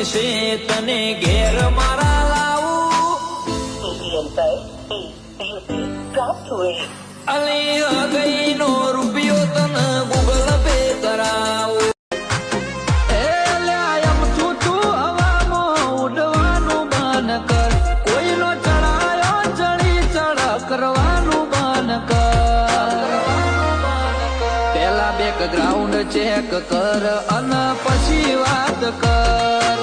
છે તને ઘેર મારા લાવું અલી ગઈ નો રૂપિયો તને ગૂગલ પે કરાવું ગ્રાઉન્ડ ચેક કર અને પછી વાત કર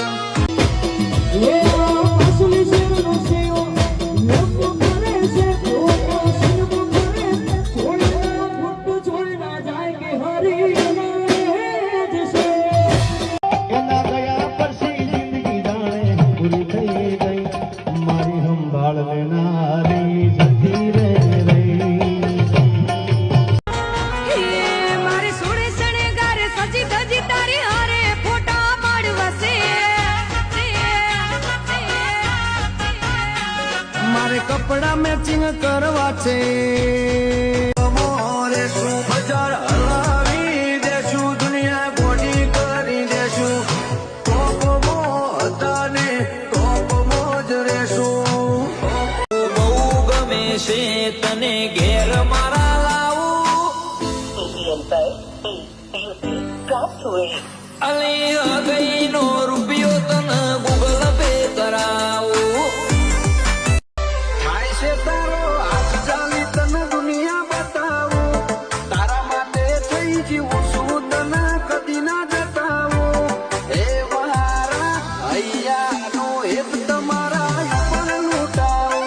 કપડા મેચિંગ કરવા છે મોરે શું બજાર હલાવી દેશું દુનિયા ગોડી કરી દેશું ટોપ હતા ને ટોપ મોજ રેશું બહુ ગમે છે તને ઘેર મારા લાવું અલી ગઈ નો રૂપિયો તને ગૂગલ પે કરાવું તારો હાથ ચાલી તને દુનિયા બતાવું તારા માટે થઈ જીવું છું તને કદી ના જતાવું એ મારા હૈયાનો હેત તમારા ઉપર લૂંટાવો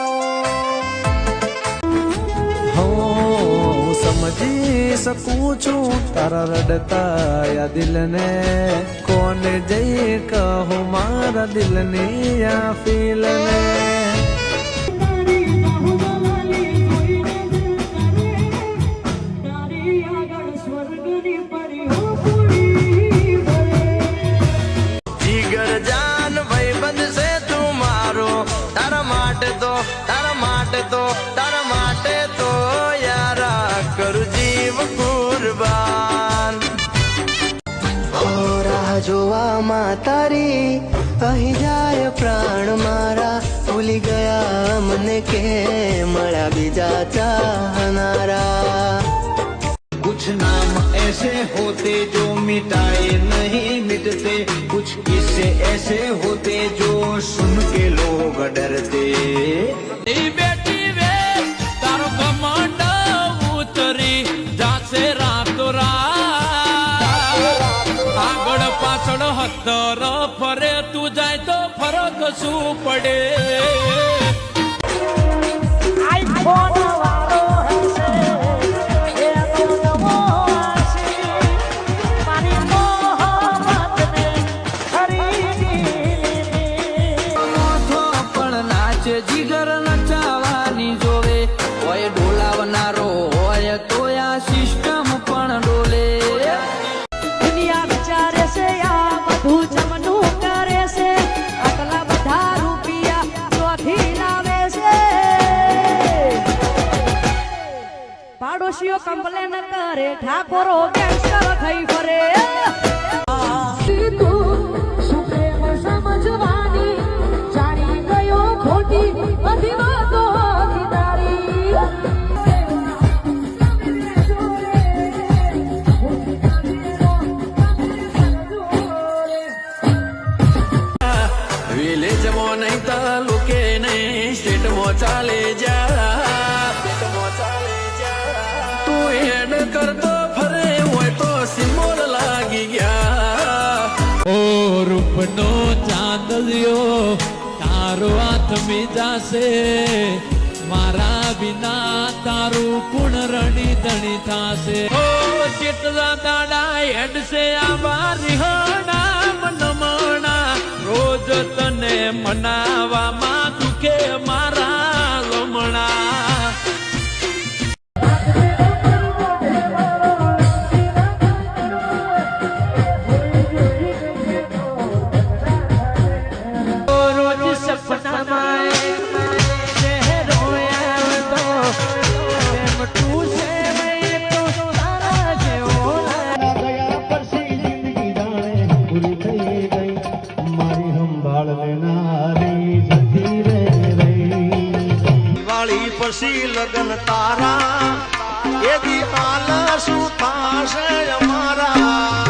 હું સમજી શકું છું તારા રડતા યા દિલને કોને જઈ કહું મારા દિલની આ ફીલને તારા માટે તો યારા કરું જીવ કુરબાન રાહ જોવામાં તારી અહીં જાય પ્રાણ મારા ભૂલી ગયા મને કે મળ્યા બીજા ચાહનારા कुछ नाम ऐसे होते जो मिटाए नहीं मिटते कुछ किस्से ऐसे होते जो सुन के लोग डरते बेटी वे तारो कमांड उतरी जासे रातो रात આગળ પાછળ હતર ફરે તું જાય તો ફરક શું પડે આઈફોન વાળો જીગર નચાવાની જોવે હોય ડોલાવનારો હોય તો આ સિસ્ટમ પણ ડોલે દુનિયા વિચારે છે આ બધું જમનું કરે છે આટલા બધા રૂપિયા ચોથી લાવે છે પાડોશીઓ કમ્પ્લેન કરે ઠાકોરો ગેંગસ્ટર થઈ ફરે સમજવાની જાણી ગયો ખોટી બધી વાતો વિલેજમાં નહીં તાલુકે નહીં સ્ટેટમાં ચાલે જા તું હેડ કરતો ફરે હોય તો સિમોલ લાગી ગયા ઓ રૂપનો ચાંદલિયો તારો હાથ મીજાશે મારા વિના તારું કુણ રણી ધણી થાશે ઓ કેટલા દાડા હેડશે આવા રિહાણા મનમણા રોજ તને મનાવામાં દુખે મારા લમણા રોજ સપનામાં પછી લગન તારા એ દી હાલ શું થાશે અમારા